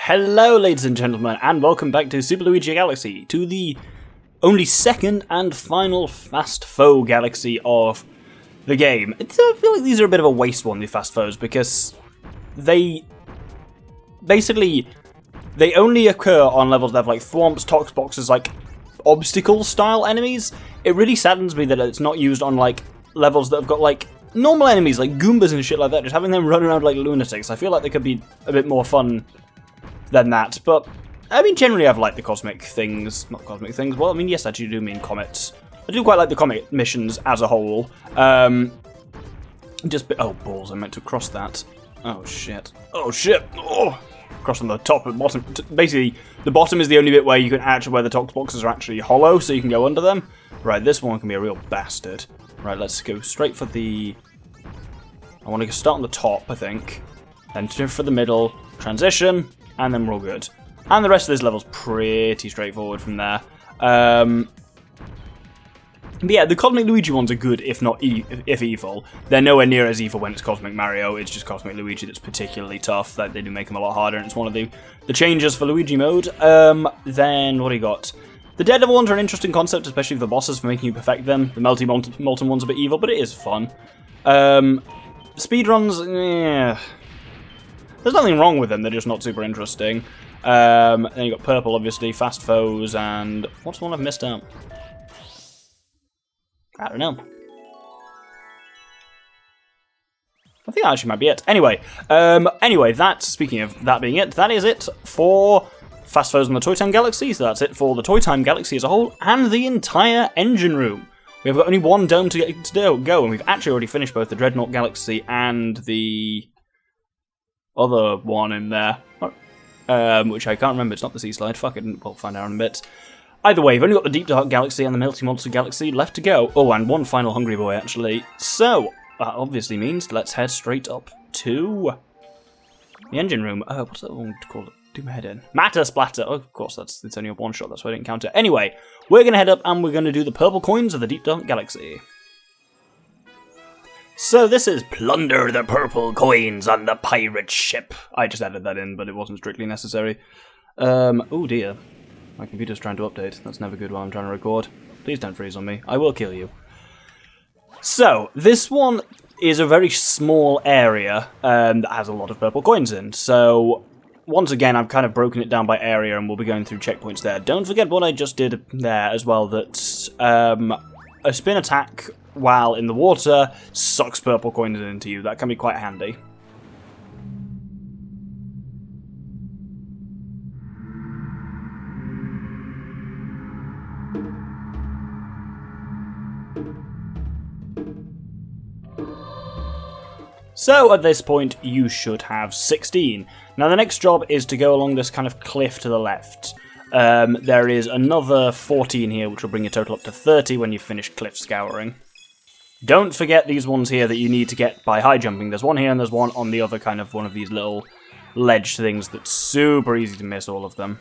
Hello ladies and gentlemen, and welcome back to Super Luigi Galaxy, to the only second and final fast foe galaxy of the game. I feel like these are a bit of a waste one, the fast foes, because they only occur on levels that have like thwomps, tox boxes, like obstacle style enemies. It really saddens me that it's not used on like levels that have got like normal enemies like Goombas and shit like that, just having them run around like lunatics. I feel like they could be a bit more fun than that, but I mean, generally I've liked the cosmic things, not cosmic things, well, I mean, yes, I do mean comets. I do quite like the comet missions as a whole. Oh, balls, I meant to cross that. Oh, shit. Oh, crossing the top and bottom. Basically, the bottom is the only bit where you can where the tox boxes are actually hollow, so you can go under them. Right, this one can be a real bastard. Right, let's go straight for the... I want to start on the top, I think. Then for the middle, transition, and then we're all good. And the rest of this level's pretty straightforward from there. But yeah, the Cosmic Luigi ones are good, if not if evil. They're nowhere near as evil when it's Cosmic Mario. It's just Cosmic Luigi that's particularly tough. That they do make them a lot harder, and it's one of the changes for Luigi mode. Then what do you got? The Daredevil ones are an interesting concept, especially for the bosses, for making you perfect them. The Molten one's a bit evil, but it is fun. Speedruns, yeah. There's nothing wrong with them, they're just not super interesting. Then you got purple, obviously, fast foes, and what's the one I've missed out? I don't know. I think that actually might be it. Anyway, speaking of that being it, that is it for Fast Foes in the Toy Time Galaxy. So that's it for the Toy Time Galaxy as a whole, and the entire engine room. We've got only one dome to go, and we've actually already finished both the Dreadnought Galaxy and the other one in there, which I can't remember. It's not the Sea Slide. Fuck it, we'll find out in a bit. Either way, we've only got the Deep Dark Galaxy and the Melty Monster Galaxy left to go. Oh, and one final Hungry Boy, actually. So, that obviously means let's head straight up to the engine room. What's that one called? Do my head in. Matter Splatter. Oh, of course, it's only a one-shot. That's why I didn't count it. Anyway, we're going to head up and we're going to do the purple coins of the Deep Dark Galaxy. So this is Plunder the Purple Coins on the Pirate Ship. I just added that in, but it wasn't strictly necessary. Oh dear. My computer's trying to update. That's never good while I'm trying to record. Please don't freeze on me. I will kill you. So, this one is a very small area that has a lot of purple coins in. So, once again, I've kind of broken it down by area and we'll be going through checkpoints there. Don't forget what I just did there as well, that a spin attack while in the water sucks purple coins into you. That can be quite handy. So at this point you should have 16. Now the next job is to go along this kind of cliff to the left. There is another 14 here, which will bring your total up to 30 when you've finished cliff scouring. Don't forget these ones here that you need to get by high jumping. There's one here and there's one on the other kind of one of these little ledge things that's super easy to miss all of them.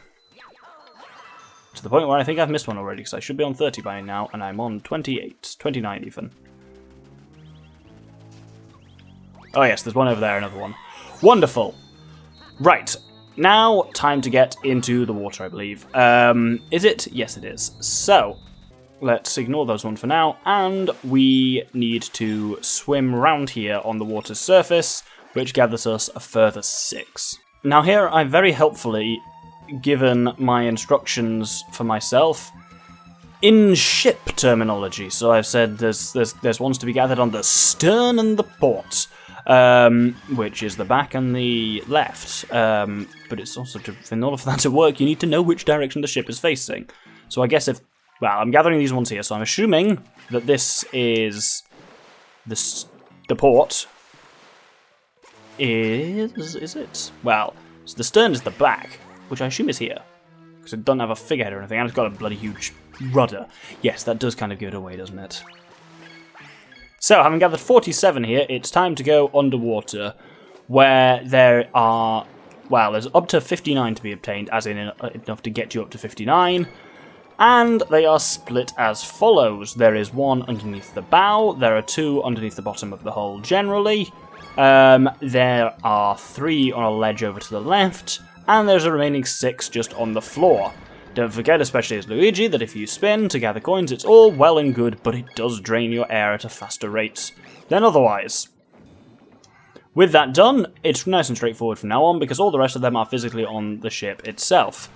To the point where I think I've missed one already, because I should be on 30 by now, and I'm on 28, 29 even. Oh yes, there's one over there, another one. Wonderful. Right, now time to get into the water, I believe. Is it? Yes, it is. So, let's ignore those ones for now, and we need to swim round here on the water's surface, which gathers us a further 6. Now here I've very helpfully given my instructions for myself in ship terminology. So I've said there's ones to be gathered on the stern and the port, which is the back and the left. But it's also, in order for that to work, you need to know which direction the ship is facing. So I guess well, I'm gathering these ones here, so I'm assuming that this is the port. Is it? Well, so the stern is the back, which I assume is here, because it doesn't have a figurehead or anything, and it's got a bloody huge rudder. Yes, that does kind of give it away, doesn't it? So, having gathered 47 here, it's time to go underwater, where there are, well, there's up to 59 to be obtained, as in enough to get you up to 59, and they are split as follows. There is one underneath the bow, there are 2 underneath the bottom of the hull generally, there are 3 on a ledge over to the left, and there's a remaining 6 just on the floor. Don't forget, especially as Luigi, that if you spin to gather coins, it's all well and good, but it does drain your air at a faster rate than otherwise. With that done, it's nice and straightforward from now on, because all the rest of them are physically on the ship itself.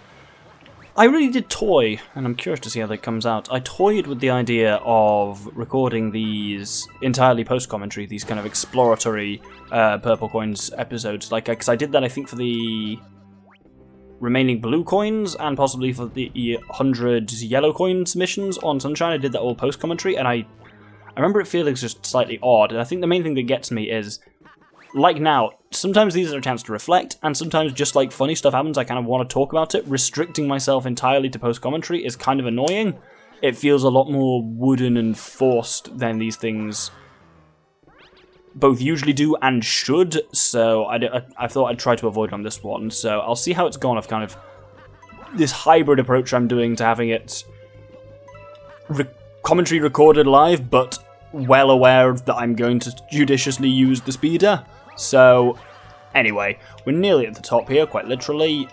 I really did toy, and I'm curious to see how that comes out. I toyed with the idea of recording these entirely post-commentary, these kind of exploratory Purple Coins episodes, because I did that, I think, for the remaining blue coins, and possibly for the 100 yellow coins missions on Sunshine. I did that all post-commentary, and I remember it feeling just slightly odd, and I think the main thing that gets me is, like now, sometimes these are a chance to reflect, and sometimes just like funny stuff happens, I kind of want to talk about it. Restricting myself entirely to post-commentary is kind of annoying. It feels a lot more wooden and forced than these things both usually do and should, so I thought I'd try to avoid on this one. So I'll see how it's gone of kind of this hybrid approach I'm doing to having it commentary recorded live, but well aware that I'm going to judiciously use the speeder. So, anyway, we're nearly at the top here, quite literally.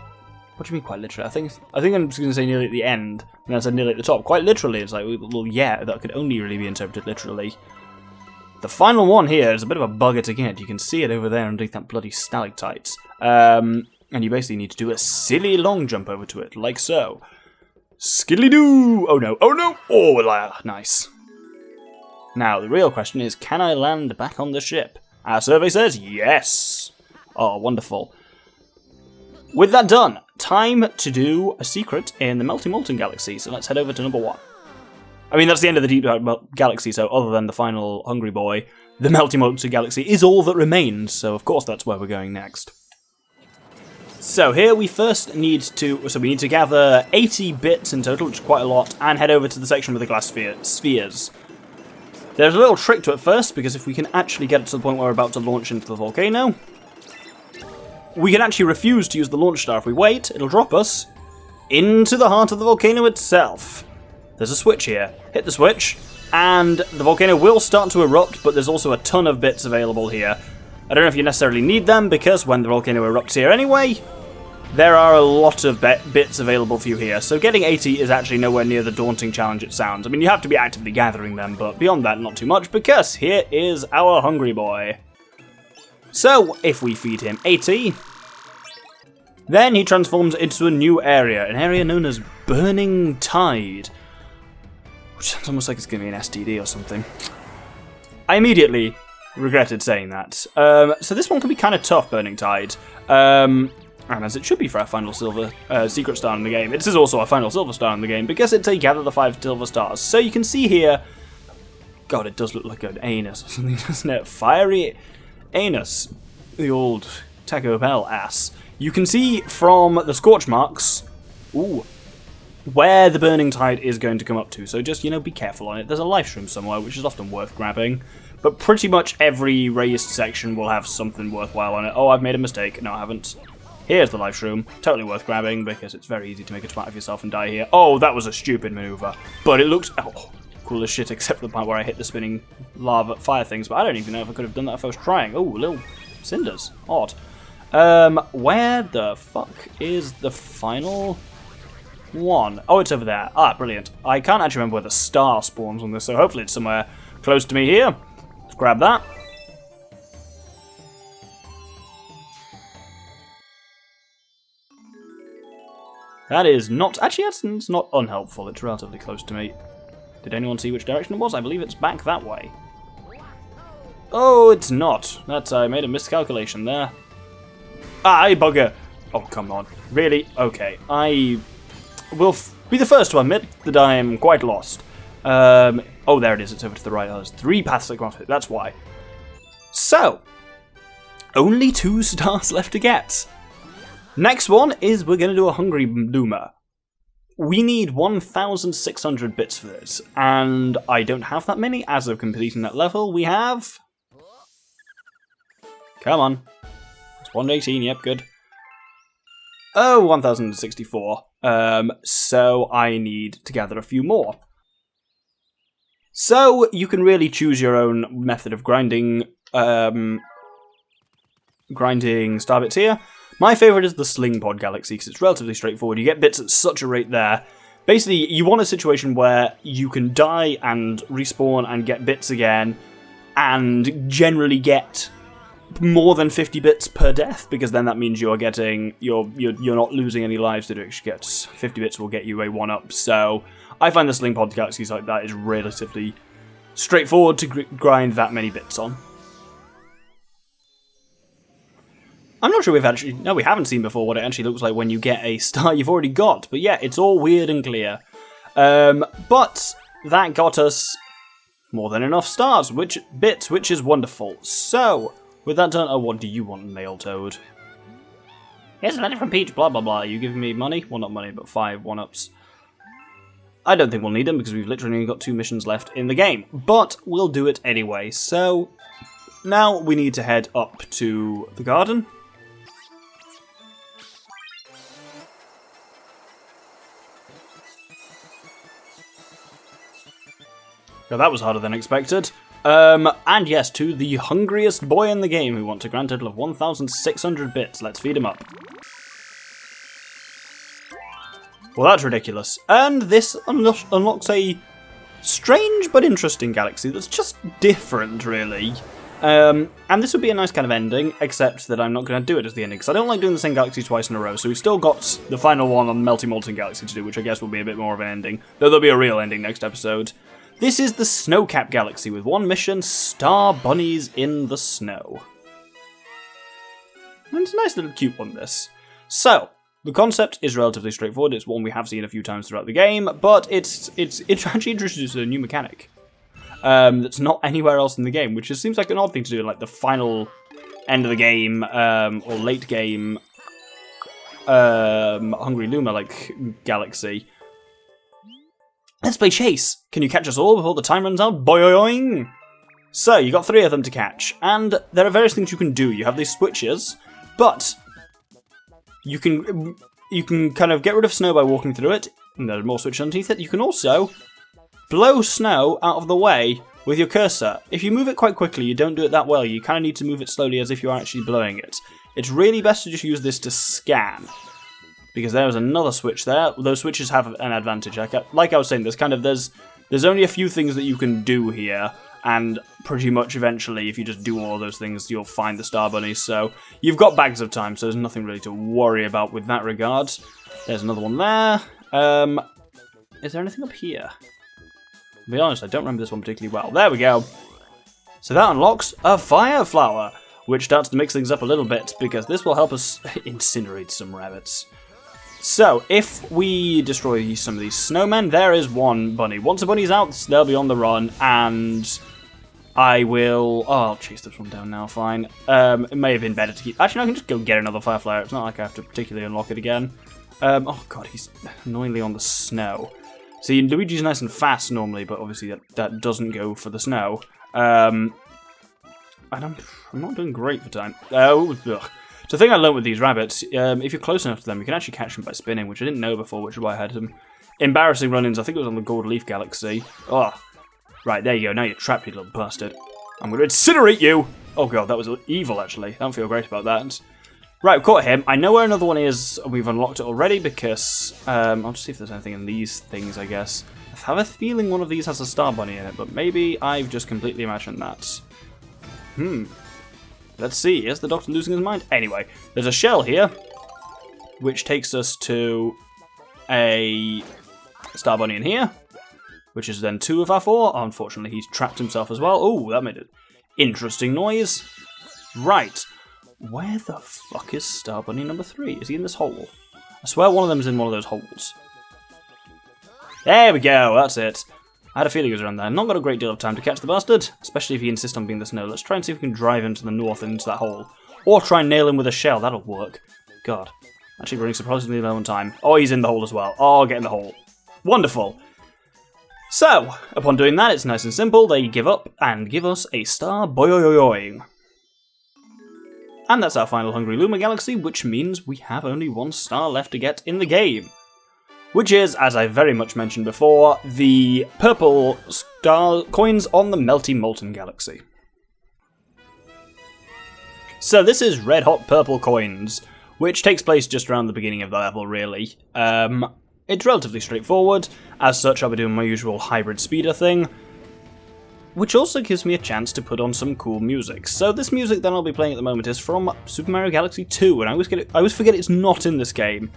What do you mean quite literally? I think I'm just going to say nearly at the end, and I said nearly at the top. Quite literally, it's like, well, yeah, that could only really be interpreted literally. The final one here is a bit of a bugger to get. You can see it over there underneath that bloody stalactite. And you basically need to do a silly long jump over to it, like so. Skilly-doo! Oh no, oh no! Oh, nice. Now, the real question is, can I land back on the ship? Our survey says yes! Oh, wonderful. With that done, time to do a secret in the Melty Molten Galaxy, so let's head over to number 1. I mean, that's the end of the Deep Dark Galaxy, so other than the final Hungry Boy, the Melty Molten Galaxy is all that remains, so of course that's where we're going next. So here we first need to gather 80 bits in total, which is quite a lot, and head over to the section with the glass spheres. There's a little trick to it first, because if we can actually get it to the point where we're about to launch into the volcano, we can actually refuse to use the launch star. If we wait, it'll drop us into the heart of the volcano itself. There's a switch here. Hit the switch, and the volcano will start to erupt, but there's also a ton of bits available here. I don't know if you necessarily need them, because when the volcano erupts here anyway, there are a lot of bits available for you here, so getting 80 is actually nowhere near the daunting challenge it sounds. I mean, you have to be actively gathering them, but beyond that, not too much, because here is our Hungry Boy. So, if we feed him 80, then he transforms into a new area, an area known as Burning Tide, which sounds almost like it's going to be an STD or something. I immediately regretted saying that. So this one can be kind of tough, Burning Tide. And as it should be for our final silver secret star in the game. It is also our final silver star in the game, because it's a gather the 5 silver stars. So you can see here, God, it does look like an anus or something, doesn't it? Fiery anus, the old Taco Bell ass. You can see from the scorch marks, where the Burning Tide is going to come up to. So just, be careful on it. There's a life stream somewhere, which is often worth grabbing. But pretty much every raised section will have something worthwhile on it. Oh, I've made a mistake. No, I haven't. Here's the life shroom, totally worth grabbing, because it's very easy to make a twat of yourself and die here. Oh, that was a stupid maneuver, but it looked cool as shit, except for the part where I hit the spinning lava fire things, but I don't even know if I could have done that if I was trying. Oh, little cinders, odd. Where the fuck is the final one? Oh, it's over there. Ah, brilliant. I can't actually remember where the star spawns on this, so hopefully it's somewhere close to me here. Let's grab that. That is not... Actually, it's not unhelpful. It's relatively close to me. Did anyone see which direction it was? I believe it's back that way. Oh, it's not. I made a miscalculation there. Ah, bugger. Oh, come on. Really? Okay. I will be the first to admit that I am quite lost. Oh, there it is. It's over to the right. Oh, there's 3 paths that go off it. That's why. So, only 2 stars left to get. Next one is we're going to do a Hungry Loomer. We need 1,600 bits for this, and I don't have that many as of completing that level. We have... Come on. It's 118, yep, good. Oh, 1,064. So I need to gather a few more. So you can really choose your own method of grinding starbits here. My favourite is the Sling Pod Galaxy, because it's relatively straightforward. You get bits at such a rate there. Basically, you want a situation where you can die and respawn and get bits again, and generally get more than 50 bits per death, because then that means you're getting you're not losing any lives to do it. 50 bits will get you a 1-up. So I find the Sling Pod Galaxies like that is relatively straightforward to grind that many bits on. I'm not sure we haven't seen before what it actually looks like when you get a star you've already got, but yeah, it's all weird and clear. But that got us more than enough stars, which is wonderful. So, with that done, what do you want, Nail Toad? Here's a letter from Peach, blah blah blah. Are you giving me money? Well, not money, but 5 1-ups. I don't think we'll need them because we've literally only got 2 missions left in the game, but we'll do it anyway. So, now we need to head up to the garden. Now that was harder than expected. And yes, to the hungriest boy in the game who wants a grand total of 1,600 bits. Let's feed him up. Well, that's ridiculous. And this unlocks a strange but interesting galaxy that's just different, really. And this would be a nice kind of ending, except that I'm not going to do it as the ending, because I don't like doing the same galaxy twice in a row, so we've still got the final one on Melty Molten Galaxy to do, which I guess will be a bit more of an ending, though there'll be a real ending next episode. This is the Snowcap Galaxy with one mission, Star Bunnies in the Snow. And it's a nice little cute one, this. So, the concept is relatively straightforward. It's one we have seen a few times throughout the game, but it's actually introduces a new mechanic that's not anywhere else in the game, which seems like an odd thing to do in like the final end of the game or late game Hungry Luma like galaxy. Let's play chase! Can you catch us all before the time runs out? Boing! So, you got 3 of them to catch, and there are various things you can do. You have these switches, but you can kind of get rid of snow by walking through it, and there are more switches underneath it. You can also blow snow out of the way with your cursor. If you move it quite quickly, you don't do it that well. You kind of need to move it slowly as if you are actually blowing it. It's really best to just use this to scan, because there is another switch there. Those switches have an advantage. Like I was saying, there's only a few things that you can do here, and pretty much eventually, if you just do all of those things, you'll find the Star Bunnies. So you've got bags of time, so there's nothing really to worry about with that regard. There's another one there. Is there anything up here? To be honest, I don't remember this one particularly well. There we go. So that unlocks a Fire Flower, which starts to mix things up a little bit, because this will help us incinerate some rabbits. So, if we destroy some of these snowmen, there is one bunny. Once a bunny's out, they'll be on the run, and I will... Oh, I'll chase this one down now, fine. It may have been better to keep... Actually, I can just go get another Firefly. It's not like I have to particularly unlock it again. Oh god, he's annoyingly on the snow. See, Luigi's nice and fast normally, but obviously that doesn't go for the snow. And I'm not doing great for time. So the thing I learned with these rabbits, if you're close enough to them, you can actually catch them by spinning, which I didn't know before, which is why I had some embarrassing run-ins. I think it was on the Gold Leaf Galaxy. Oh, right, there you go. Now you're trapped, you little bastard. I'm going to incinerate you! Oh god, that was evil, actually. I don't feel great about that. Right, we've caught him. I know where another one is. We've unlocked it already because... I'll just see if there's anything in these things, I guess. I have a feeling one of these has a Star Bunny in it, but maybe I've just completely imagined that. Let's see, is the Doctor losing his mind? Anyway, there's a shell here, which takes us to a Star Bunny in here, which is then 2 of our 4. Unfortunately, he's trapped himself as well. Oh, that made an interesting noise. Right, where the fuck is Star Bunny number 3? Is he in this hole? I swear one of them is in one of those holes. There we go, that's it. I had a feeling he was around there. I've not got a great deal of time to catch the bastard, especially if he insists on being the snow. Let's try and see if we can drive him to the north and into that hole. Or try and nail him with a shell. That'll work. God. Actually running surprisingly low on time. Oh, he's in the hole as well. Oh, get in the hole. Wonderful. So, upon doing that, it's nice and simple. They give up and give us a star boing. And that's our final Hungry Luma Galaxy, which means we have only 1 star left to get in the game. Which is, as I very much mentioned before, the purple star coins on the Melty Molten Galaxy. So this is red hot purple coins, which takes place just around the beginning of the level, really. It's relatively straightforward. As such, I'll be doing my usual hybrid speeder thing, which also gives me a chance to put on some cool music. So this music that I'll be playing at the moment is from Super Mario Galaxy 2, and I always forget it's not in this game.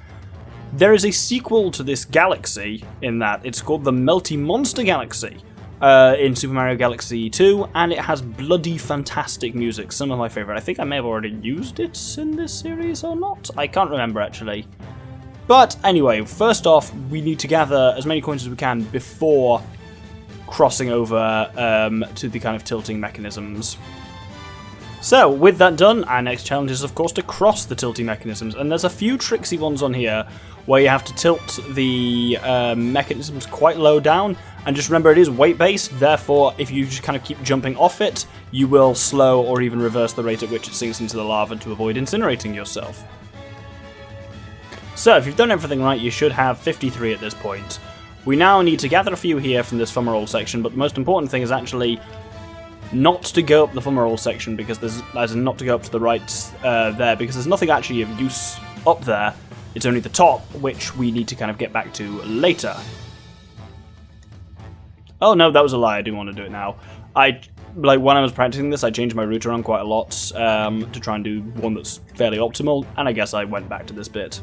There is a sequel to this galaxy in that it's called the Melty Monster Galaxy in Super Mario Galaxy 2, and it has bloody fantastic music, some of my favourite. I think I may have already used it in this series or not. I can't remember actually. But anyway, first off, we need to gather as many coins as we can before crossing over to the kind of tilting mechanisms. So, with that done, our next challenge is of course to cross the tilting mechanisms, and there's a few tricksy ones on here where you have to tilt the mechanisms quite low down, and just remember it is weight-based, therefore if you just kind of keep jumping off it, you will slow or even reverse the rate at which it sinks into the lava to avoid incinerating yourself. So, if you've done everything right, you should have 53 at this point. We now need to gather a few here from this fumarole section, but the most important thing is actually not to go up the fumarole section, because as in not to go up to the right there, because there's nothing actually of use up there. It's only the top, which we need to kind of get back to later. Oh no, that was a lie, I do want to do it now. When I was practicing this, I changed my route around quite a lot to try and do one that's fairly optimal, and I guess I went back to this bit.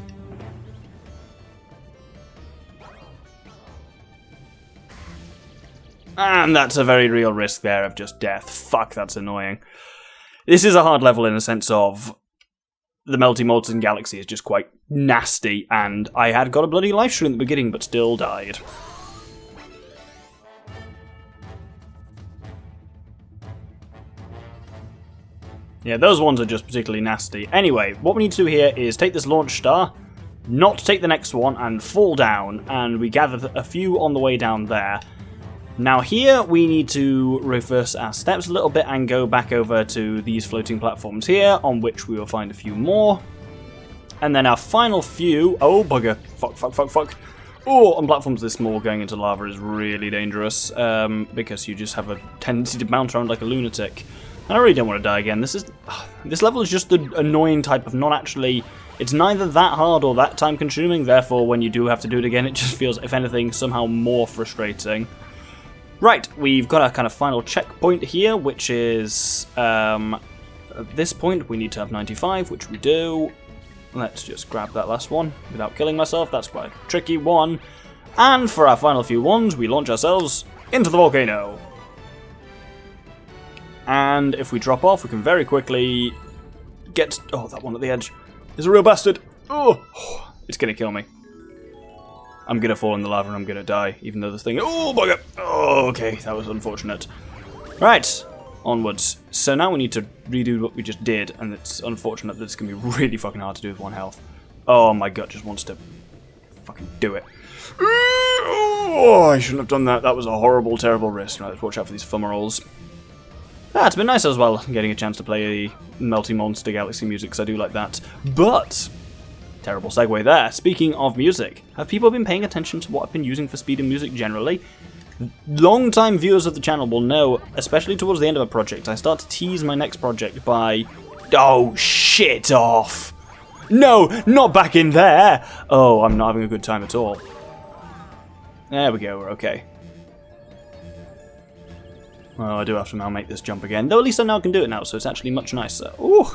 And that's a very real risk there of just death. Fuck, that's annoying. This is a hard level in the sense of the Melty Molten Galaxy is just quite nasty, and I had got a bloody life stream at the beginning, but still died. Yeah, those ones are just particularly nasty. Anyway, what we need to do here is take this launch star, not take the next one, and fall down, and we gather a few on the way down there. Now here, we need to reverse our steps a little bit and go back over to these floating platforms here, on which we will find a few more. And then our final few... Oh, bugger. Fuck. Oh, on platforms this small, going into lava is really dangerous, because you just have a tendency to bounce around like a lunatic. And I really don't want to die again. This level is just the annoying type of not actually... It's neither that hard or that time-consuming, therefore when you do have to do it again, it just feels, if anything, somehow more frustrating. Right, we've got our kind of final checkpoint here, which is, at this point we need to have 95, which we do. Let's just grab that last one without killing myself, that's quite a tricky one. And for our final few ones, we launch ourselves into the volcano. And if we drop off, we can very quickly get... Oh, that one at the edge is a real bastard. Oh, it's gonna kill me. I'm gonna fall in the lava and I'm gonna die, even though this thing... Oh, bugger! Oh, okay, that was unfortunate. Right, onwards. So now we need to redo what we just did, and it's unfortunate that it's gonna be really fucking hard to do with 1 health. Oh, my gut just wants to fucking do it. Oh, I shouldn't have done that. That was a horrible, terrible risk. Right, let's watch out for these fumaroles. It's been nice as well, getting a chance to play the Melty Monster Galaxy music, because I do like that. But... Terrible segue there. Speaking of music, have people been paying attention to what I've been using for speed and music generally? Long-time viewers of the channel will know, especially towards the end of a project, I start to tease my next project by... Oh, shit off! No, not back in there! Oh, I'm not having a good time at all. There we go, we're okay. Well, I do have to now make this jump again, though at least I now can do it now, so it's actually much nicer. Ooh!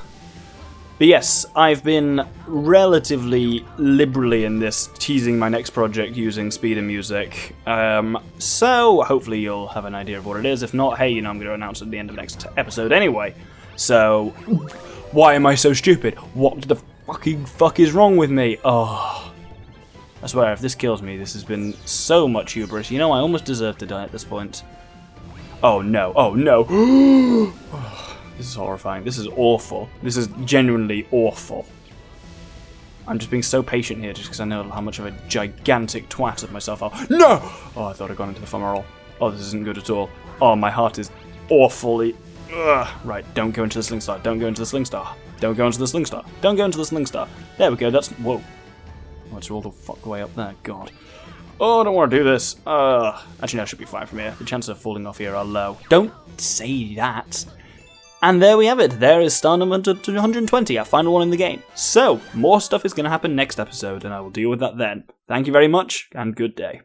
But yes, I've been relatively liberally in this, teasing my next project using speed and music. So hopefully you'll have an idea of what it is. If not, hey, you know I'm going to announce it at the end of the next episode anyway. So, why am I so stupid? What the fucking fuck is wrong with me? Oh, I swear, if this kills me, this has been so much hubris. You know, I almost deserve to die at this point. Oh no, oh no. This is horrifying. This is awful. This is genuinely awful. I'm just being so patient here just because I know how much of a gigantic twat of myself I'll... No! Oh, I thought I'd gone into the fumarole. Oh, this isn't good at all. Oh, my heart is awfully... Ugh. Right, don't go into the sling star. Don't go into the sling star. Don't go into the sling star. Don't go into the sling star. There we go, that's... Whoa. Oh, it's all the fuck way up there. God. Oh, I don't want to do this. Actually, no, I should be fine from here. The chances of falling off here are low. Don't say that. And there we have it. There is star number 220, our final one in the game. So, more stuff is going to happen next episode, and I will deal with that then. Thank you very much, and good day.